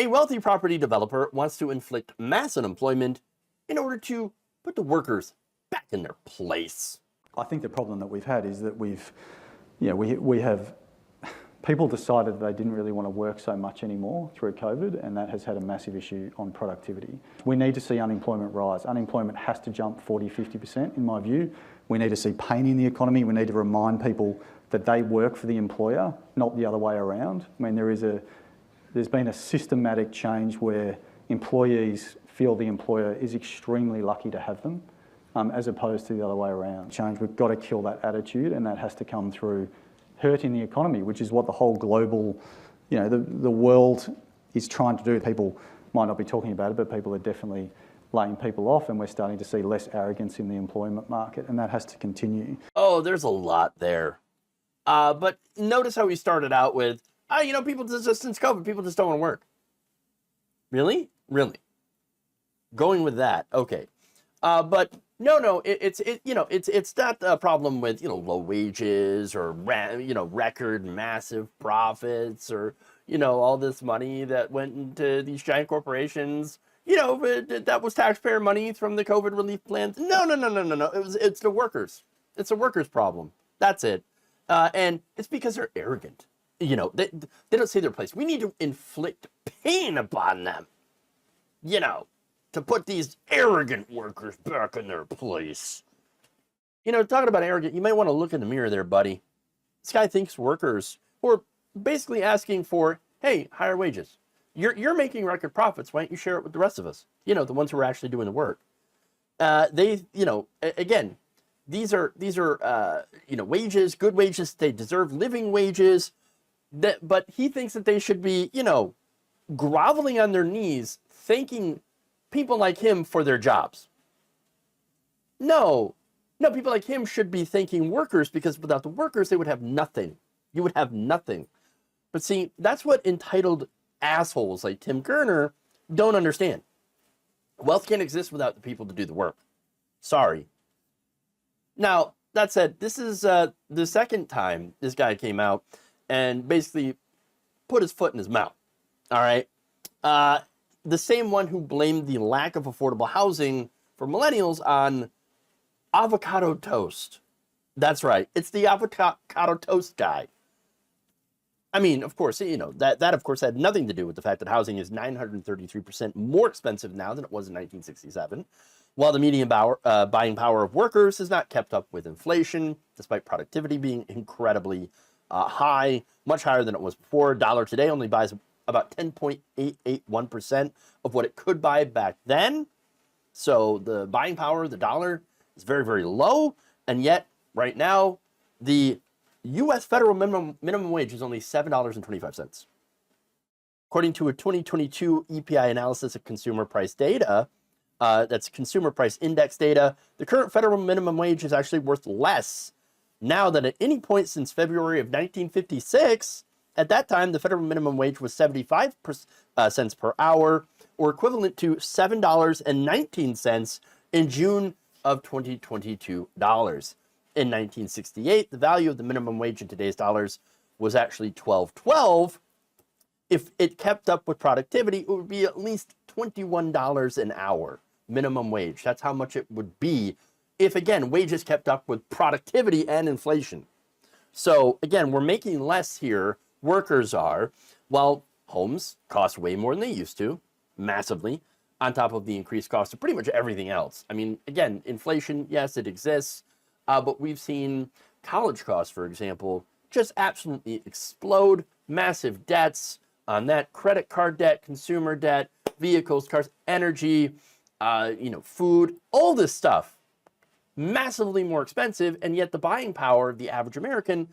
A wealthy property developer wants to inflict mass unemployment in order to put the workers back in their place. I think the problem that we've had is that we have people decided they didn't really want to work so much anymore through COVID, and that has had a massive issue on productivity. We need to see unemployment rise. Unemployment has to jump 40, 50% in my view. We need to see pain in the economy. We need to remind people that they work for the employer, not the other way around. I mean, there's been a systematic change where employees feel the employer is extremely lucky to have them, as opposed to the other way around. Change, we've got to kill that attitude, and that has to come through hurting the economy, which is what the whole global, the world is trying to do. People might not be talking about it, but people are definitely laying people off, and we're starting to see less arrogance in the employment market, and that has to continue. Oh, there's a lot there. But notice how we started out with, people just since COVID, people just don't want to work. Really? Really? Going with that, okay. But no, it's not a problem with, low wages or, record massive profits or, all this money that went into these giant corporations, that was taxpayer money from the COVID relief plans. No. It's the workers. It's the workers' problem. That's it. And it's because they're arrogant. They don't see their place. We need to inflict pain upon them, to put these arrogant workers back in their place. Talking about arrogant, you might want to look in the mirror there, buddy. This guy thinks workers who are basically asking for, hey, higher wages. You're making record profits. Why don't you share it with the rest of us? The ones who are actually doing the work. Again, these are wages, good wages. They deserve living wages. But he thinks that they should be, groveling on their knees, thanking people like him for their jobs. No, people like him should be thanking workers, because without the workers, they would have nothing. You would have nothing. But see, that's what entitled assholes like Tim Gurner don't understand. Wealth can't exist without the people to do the work. Sorry. Now, that said, this is the second time this guy came out and basically put his foot in his mouth. All right? The same one who blamed the lack of affordable housing for millennials on avocado toast. That's right. It's the avocado toast guy. I mean, of course, that of course had nothing to do with the fact that housing is 933% more expensive now than it was in 1967, while the median buying power of workers has not kept up with inflation, despite productivity being incredibly high, much higher than it was before. Dollar today only buys about 10.881% of what it could buy back then. So the buying power of the dollar is very, very low. And yet, right now, the U.S. federal minimum wage is only $7.25. According to a 2022 EPI analysis of consumer price data, that's consumer price index data, the current federal minimum wage is actually worth less now than at any point since February of 1956. At that time, the federal minimum wage was 75 cents per hour, or equivalent to $7.19 in June of 2022 dollars. In 1968, the value of the minimum wage in today's dollars was actually $12.12. If it kept up with productivity, it would be at least $21 an hour minimum wage. That's how much it would be if, again, wages kept up with productivity and inflation. So, again, we're making less here, workers are, while homes cost way more than they used to, massively, on top of the increased cost of pretty much everything else. I mean, again, inflation, yes, it exists, but we've seen college costs, for example, just absolutely explode, massive debts on that, credit card debt, consumer debt, vehicles, cars, energy, food, all this stuff, massively more expensive, and yet the buying power of the average American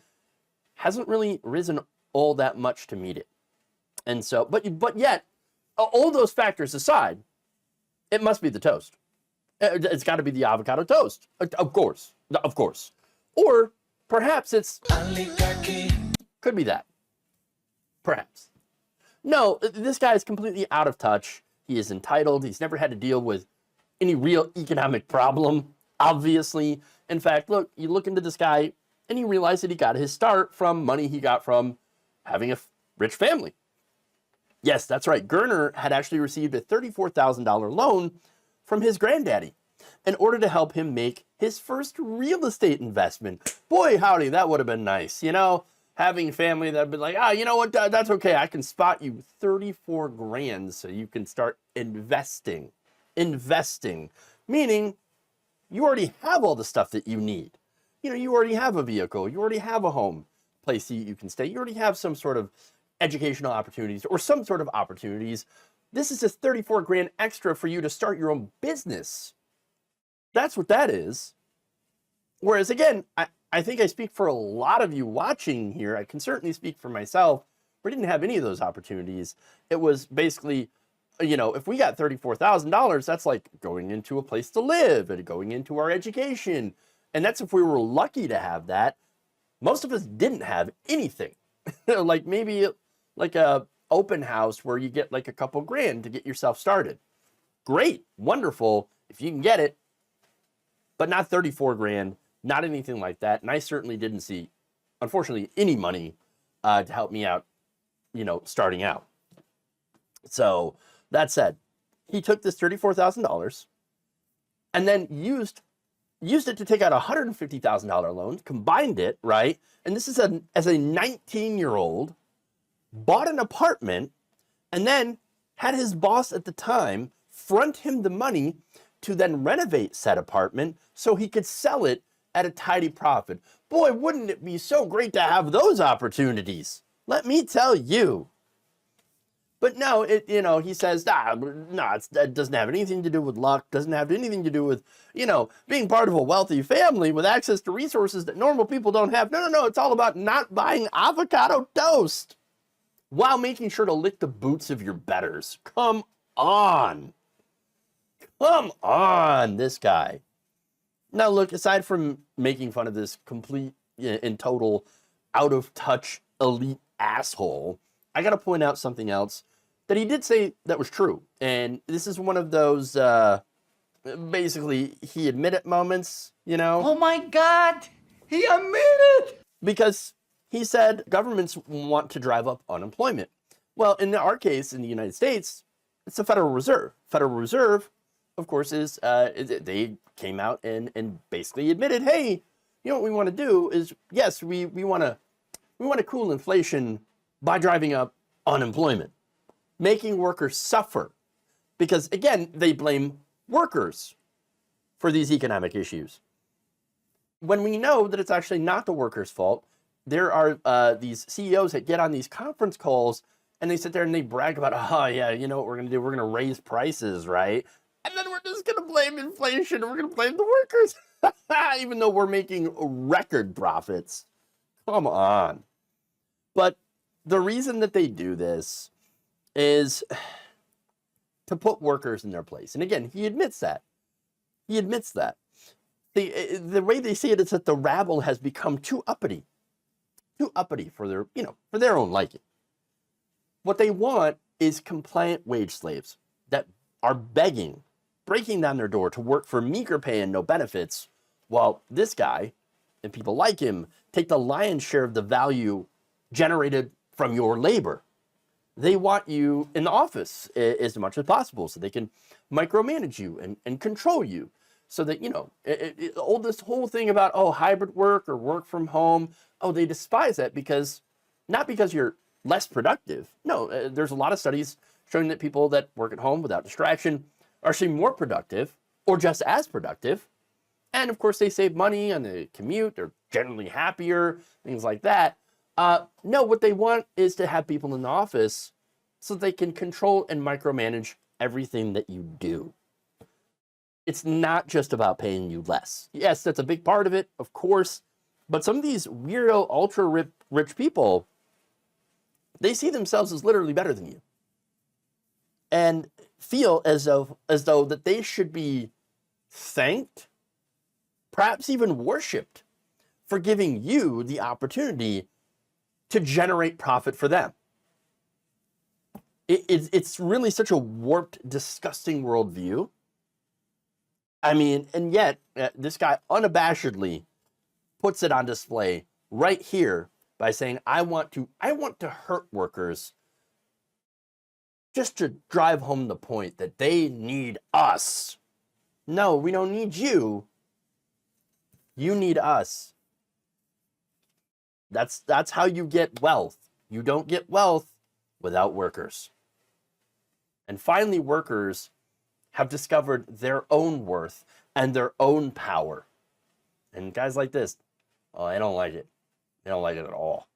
hasn't really risen all that much to meet it. And so, but yet, all those factors aside, it must be the toast. It's got to be the avocado toast, of course. Or perhaps could be that. Perhaps. No, this guy is completely out of touch. He is entitled. He's never had to deal with any real economic problem, obviously. In fact, look, you look into this guy and you realize that he got his start from money he got from having a rich family. Yes, that's right. Gurner had actually received a $34,000 loan from his granddaddy in order to help him make his first real estate investment. Boy, howdy, that would have been nice. You know, having family that would be like, you know what, that's okay. I can spot you 34 grand so you can start investing. Investing, meaning you already have all the stuff that you need. You know, you already have a vehicle. You already have a home place you can stay. You already have some sort of educational opportunities or some sort of opportunities. This is just 34 grand extra for you to start your own business. That's what that is. Whereas again, I think I speak for a lot of you watching here. I can certainly speak for myself. We didn't have any of those opportunities. It was basically, you know, if we got $34,000, that's like going into a place to live and going into our education. And that's if we were lucky to have that. Most of us didn't have anything. Like maybe like a open house where you get like a couple grand to get yourself started. Great, wonderful, if you can get it, but not 34 grand, not anything like that. And I certainly didn't see, unfortunately, any money to help me out, you know, starting out. So that said, he took this $34,000 and then used it to take out a $150,000 loan, combined it, right? And this is as a 19-year-old, bought an apartment, and then had his boss at the time front him the money to then renovate said apartment so he could sell it at a tidy profit. Boy, wouldn't it be so great to have those opportunities? Let me tell you. But no, you know, he says, it doesn't have anything to do with luck, doesn't have anything to do with, you know, being part of a wealthy family with access to resources that normal people don't have. No, it's all about not buying avocado toast while making sure to lick the boots of your betters. Come on. Come on, this guy. Now, look, aside from making fun of this complete and total out-of-touch elite asshole, I got to point out something else that he did say that was true. And this is one of those, basically, he admitted moments, you know? Oh my God, he admitted! Because he said governments want to drive up unemployment. Well, in our case, in the United States, it's the Federal Reserve. Federal Reserve, of course, they came out and basically admitted, hey, you know what we want to do is, yes, we want to cool inflation by driving up unemployment, making workers suffer. Because again, they blame workers for these economic issues. When we know that it's actually not the workers' fault, there are these CEOs that get on these conference calls and they sit there and they brag about, oh yeah, you know what we're going to do? We're going to raise prices, right? And then we're just going to blame inflation. We're going to blame the workers, even though we're making record profits. Come on. But the reason that they do this is to put workers in their place. And again, he admits that. He admits that. The way they see it is that the rabble has become too uppity for their, you know, for their own liking. What they want is compliant wage slaves that are begging, breaking down their door to work for meager pay and no benefits, while this guy and people like him take the lion's share of the value generated from your labor. They want you in the office as much as possible so they can micromanage you and control you. So that, you know, this whole thing about, oh, hybrid work or work from home, oh, they despise that because, not because you're less productive. No, there's a lot of studies showing that people that work at home without distraction are actually more productive or just as productive. And of course, they save money on the commute. They're generally happier, things like that. No, what they want is to have people in the office so they can control and micromanage everything that you do. It's not just about paying you less. Yes, that's a big part of it, of course. But some of these weirdo, ultra rich people, they see themselves as literally better than you. And feel as though that they should be thanked, perhaps even worshipped, for giving you the opportunity to generate profit for them. It's really such a warped, disgusting worldview. I mean, and yet this guy unabashedly puts it on display right here by saying, I want to hurt workers just to drive home the point that they need us. No, we don't need you. You need us. That's how you get wealth. You don't get wealth without workers. And finally, workers have discovered their own worth and their own power. And guys like this, oh, I don't like it. They don't like it at all.